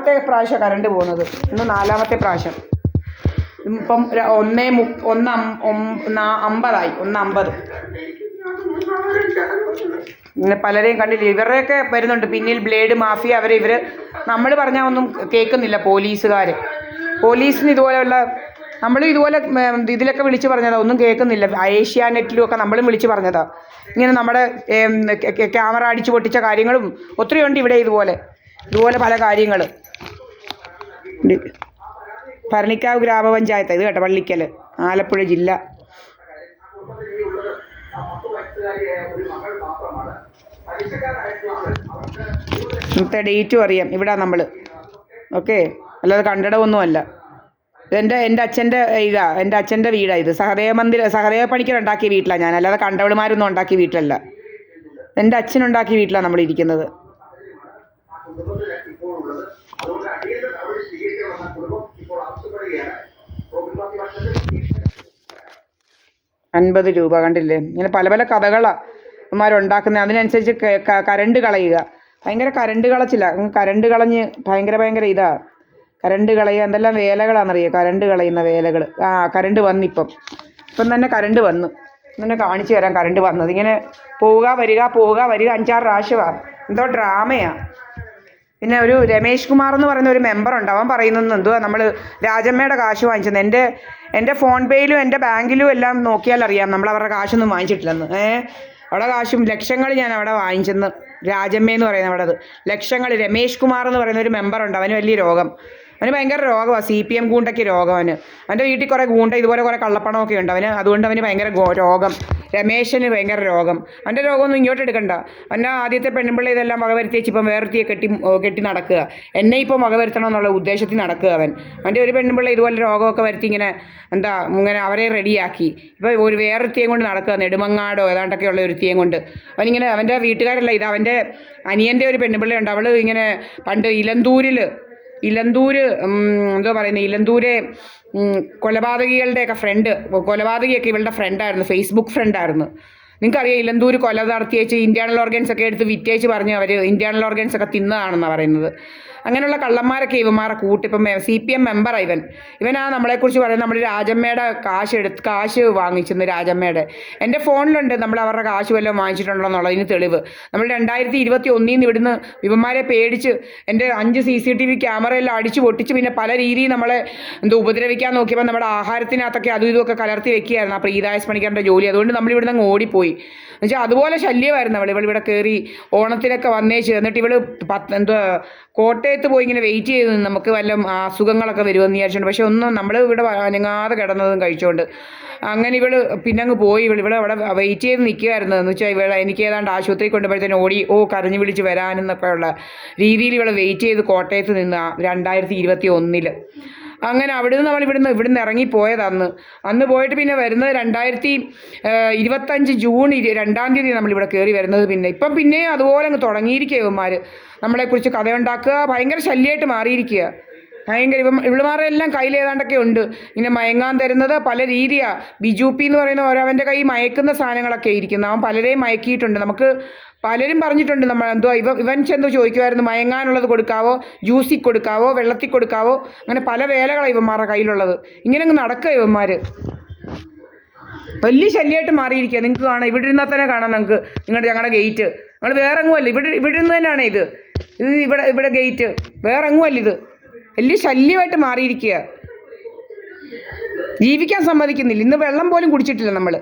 നാലാമത്തെ പ്രാവശ്യം കറണ്ട് പോകുന്നത്. ഇന്ന് 4ാമത്തെ പ്രാവശ്യം. ഇപ്പം 1:50 1:50. ഇങ്ങനെ പലരെയും കണ്ടില്ല. ഇവരുടെയൊക്കെ വരുന്നുണ്ട് പിന്നിൽ ബ്ലേഡ് മാഫിയ. ഇവർ നമ്മൾ പറഞ്ഞാൽ ഒന്നും കേൾക്കുന്നില്ല പോലീസുകാർ. പോലീസിന് ഇതുപോലെയുള്ള നമ്മൾ ഇതുപോലെ ഇതിലൊക്കെ വിളിച്ച് പറഞ്ഞതാണ്, ഒന്നും കേൾക്കുന്നില്ല. ഏഷ്യാനെറ്റിലുമൊക്കെ നമ്മളും വിളിച്ച് പറഞ്ഞതാണ്. ഇങ്ങനെ നമ്മുടെ ക്യാമറ അടിച്ചു പൊട്ടിച്ച കാര്യങ്ങളും ഒത്തിരി ഉണ്ട് ഇവിടെ. ഇതുപോലെ പല കാര്യങ്ങൾ. ഭരണിക്കാവ് ഗ്രാമപഞ്ചായത്ത് ഇത് കേട്ടോ, പള്ളിക്കൽ, ആലപ്പുഴ ജില്ല. ഇന്നത്തെ ഡേറ്റും അറിയാം. ഇവിടെ നമ്മൾ ഓക്കെ, അല്ലാതെ കണ്ടിടമൊന്നുമല്ല. എൻ്റെ അച്ഛൻ്റെ എൻ്റെ അച്ഛൻ്റെ വീടാണ് ഇത്. സഹദേവ പണിക്കർ ഉണ്ടാക്കിയ വീട്ടിലാണ് ഞാൻ, അല്ലാതെ കണ്ടവളുമാരൊന്നും ഉണ്ടാക്കിയ വീട്ടിലല്ല. എൻ്റെ അച്ഛനുണ്ടാക്കിയ വീട്ടിലാണ് നമ്മളിരിക്കുന്നത്. 50 രൂപ കണ്ടില്ലേ? ഇങ്ങനെ പല കഥകളാണ് ഇവന്മാരുണ്ടാക്കുന്നത്. അതിനനുസരിച്ച് കരണ്ട് കളയുക. ഭയങ്കര കരണ്ട് കളച്ചില്ല. കരണ്ട് കളഞ്ഞ് ഭയങ്കര ഇതാണ്. കരണ്ട് കളയുക എന്തെല്ലാം വേലകളാണെന്നറിയുക. കരണ്ട് കളയുന്ന വേലകൾ. കരണ്ട് വന്നിപ്പം തന്നെ കരണ്ട് വന്നു. ഇങ്ങനെ കാണിച്ചു തരാം കരണ്ട് വന്നത്. ഇങ്ങനെ പോവുക വരിക 5-6 പ്രാവശ്യമാണ്. എന്തോ ഡ്രാമയാണ്. പിന്നെ ഒരു രമേഷ് കുമാർ എന്ന് പറയുന്ന ഒരു മെമ്പറുണ്ട്. അവൻ പറയുന്നത് എന്തുവാ, നമ്മൾ രാജമ്മയുടെ കാശ് വാങ്ങിച്ചത്. എൻ്റെ ഫോൺ പേയിലും എൻ്റെ ബാങ്കിലും എല്ലാം നോക്കിയാൽ അറിയാം നമ്മൾ അവരുടെ കാശൊന്നും വാങ്ങിച്ചിട്ടില്ലെന്ന്. അവിടെ കാശും ലക്ഷങ്ങൾ ഞാൻ അവിടെ വാങ്ങിച്ചെന്ന്. രാജമ്മയെന്ന് പറയുന്നത് അവിടെ അത് ലക്ഷങ്ങൾ. രമേഷ് കുമാർ എന്ന് പറയുന്ന ഒരു മെമ്പറുണ്ട്. അവന് വലിയ രോഗം. അവന് ഭയങ്കര രോഗമാണ്. CPM ഗൂണ്ടയ്ക്ക് രോഗം. അവൻ്റെ വീട്ടിൽ കുറേ ഗൂണ്ട ഇതുപോലെ കുറേ കള്ളപ്പണമൊക്കെ ഉണ്ട് അതുകൊണ്ട് അവന് ഭയങ്കര രോഗം. രമേശന് ഭയങ്കര രോഗം. അവൻ്റെ രോഗമൊന്നും ഇങ്ങോട്ട് എടുക്കണ്ട. അവൻ്റെ ആദ്യത്തെ പെൺപിള്ള ഇതെല്ലാം വകവരുത്തി വെച്ച് ഇപ്പം വേർത്തിയെ കെട്ടി നടക്കുക. എന്നെ ഇപ്പം വകവരുത്തണം എന്നുള്ള ഉദ്ദേശത്തിൽ നടക്കുക അവൻ്റെ ഒരു പെൺപിള്ള ഇതുപോലെ രോഗമൊക്കെ വരുത്തി ഇങ്ങനെ അവരെ റെഡിയാക്കി ഇപ്പോൾ ഒരു വേറൊരുത്തിയും കൊണ്ട് നടക്കുക. നെടുമങ്ങാടോ ഏതാണ്ടൊക്കെ ഉള്ള ഒരുത്തിയും കൊണ്ട് അവനിങ്ങനെ. അവൻ്റെ വീട്ടുകാരല്ല ഇത്, അവൻ്റെ അനിയൻ്റെ ഒരു പെൺപിള്ളയുണ്ട്. അവൾ ഇങ്ങനെ പണ്ട് എന്തോ പറയുന്നത്, ഇലന്തൂരെ കൊലപാതകികളുടെയൊക്കെ കൊലപാതകിയൊക്കെ ഇവളുടെ ഫ്രണ്ടായിരുന്നു, ഫേസ്ബുക്ക് ഫ്രണ്ടായിരുന്നു. നിങ്ങൾക്കറിയാം ഇലന്തൂർ കൊല നടത്തിയേച്ച് ഇൻറ്റേർണൽ ഓർഗൻസ് ഒക്കെ എടുത്ത് വിറ്റേച്ച് പറഞ്ഞ് അവർ ഇൻറ്റേർണൽ ഓർഗൻസ് ഒക്കെ തിന്നതാണെന്നാണ് പറയുന്നത്. അങ്ങനെയുള്ള കള്ളന്മാരൊക്കെ ഇവന്മാരെ കൂട്ടി. ഇപ്പം CPM മെമ്പറാണ് ഇവനാ നമ്മളെക്കുറിച്ച് പറയുന്നത്. നമ്മൾ രാജമ്മയുടെ കാശ് വാങ്ങിച്ചെന്ന് രാജമ്മയുടെ. എൻ്റെ ഫോണിലുണ്ട് നമ്മൾ അവരുടെ കാശ് വല്ലതും വാങ്ങിച്ചിട്ടുണ്ടോ എന്നുള്ളതിന് തെളിവ്. നമ്മൾ 2021 ഇവിടുന്ന് ഇവന്മാരെ പേടിച്ച് എൻ്റെ 5 CCTV ക്യാമറയെല്ലാം അടിച്ച് പൊട്ടിച്ച് പിന്നെ പല രീതിയിൽ നമ്മളെ ഉപദ്രവിക്കാൻ നോക്കിയപ്പോൾ നമ്മുടെ ആഹാരത്തിനകത്തൊക്കെ അതും ഇതുമൊക്കെ കലർത്തി വെക്കുകയായിരുന്നു ആ പ്രീതായസ് പണിക്കറിൻ്റെ ജോലി. അതുകൊണ്ട് നമ്മളിവിടുന്ന് അങ്ങ് ഓടിപ്പോയി. എന്നുവെച്ചാൽ അതുപോലെ ശല്യമായിരുന്നു ഇവളിവിടെ കയറി ഓണത്തിനൊക്കെ വന്നേച്ച്. എന്നിട്ട് കോട്ടയത്ത് പോയി ഇങ്ങനെ വെയിറ്റ് ചെയ്ത് നമുക്ക് വല്ല അസുഖങ്ങളൊക്കെ വരുമെന്ന് വിചാരിച്ചുകൊണ്ട്. പക്ഷെ ഒന്നും നമ്മൾ ഇവിടെ അനങ്ങാതെ കിടന്നതും കഴിച്ചുകൊണ്ട് അങ്ങനെ പിന്നെ അങ്ങ് പോയി. ഇവിടെ അവിടെ വെയിറ്റ് ചെയ്ത് നിൽക്കുമായിരുന്നു. എന്ന് വെച്ചാൽ എനിക്ക് ഏതാണ്ട് ആശുപത്രി കൊണ്ടുപോയത്തേന് കരഞ്ഞു വിളിച്ച് വരാനെന്നൊക്കെ ഉള്ള രീതിയിൽ വെയിറ്റ് ചെയ്ത് കോട്ടയത്ത് നിന്ന് 2021. അങ്ങനെ ഇവിടുന്ന് ഇറങ്ങിപ്പോയതാണ്. അന്ന് പോയിട്ട് പിന്നെ വരുന്നത് 2025 ജൂൺ 2-ാം തീയതി നമ്മളിവിടെ കയറി വരുന്നത്. ഇപ്പം പിന്നെയും അതുപോലെ അങ്ങ് തുടങ്ങിയിരിക്കുക ഇവന്മാർ നമ്മളെക്കുറിച്ച് കഥയുണ്ടാക്കുക. ഭയങ്കര ശല്യമായിട്ട് മാറിയിരിക്കുക. ഭയങ്കര ഇവളുമാരെല്ലാം കയ്യിൽ ഏതാണ്ടൊക്കെ ഉണ്ട് ഇങ്ങനെ മയങ്ങാൻ തരുന്നത് പല രീതിയാണ്. ബിജുപി എന്ന് പറയുന്ന അവൻ്റെ കൈ മയക്കുന്ന സാധനങ്ങളൊക്കെ ഇരിക്കുന്നു. അവൻ പലരെയും മയക്കിയിട്ടുണ്ട്. നമുക്ക് പലരും പറഞ്ഞിട്ടുണ്ട്. നമ്മൾ ഇവൻ ചെന്ന് ചോദിക്കുമായിരുന്നു മയങ്ങാനുള്ളത് കൊടുക്കാവോ, ജ്യൂസിൽ കൊടുക്കാവോ, വെള്ളത്തിൽ കൊടുക്കാവോ. അങ്ങനെ പല വേലകളാണ് ഇവന്മാരുടെ കയ്യിലുള്ളത്. ഇങ്ങനെ അങ്ങ് നടക്കുക ഇവന്മാർ. വലിയ ശല്യമായിട്ട് മാറിയിരിക്കുക. നിങ്ങൾക്ക് കാണാം, ഇവിടെ ഇരുന്നാൽ തന്നെ കാണാം നിങ്ങൾക്ക് ഞങ്ങളുടെ ഗേറ്റ്. ഞങ്ങൾ വേറെ എങ്ങുമല്ല, ഇവിടെ ഇരുന്ന് തന്നെയാണ് ഇത് ഇവിടെ ഗേറ്റ്. വേറെ എങ്ങുമല്ല ഇത്. വലിയ ശല്യമായിട്ട് മാറിയിരിക്കുക. ജീവിക്കാൻ സമ്മതിക്കുന്നില്ല. ഇന്ന് വെള്ളം പോലും കുടിച്ചിട്ടില്ല നമ്മൾ.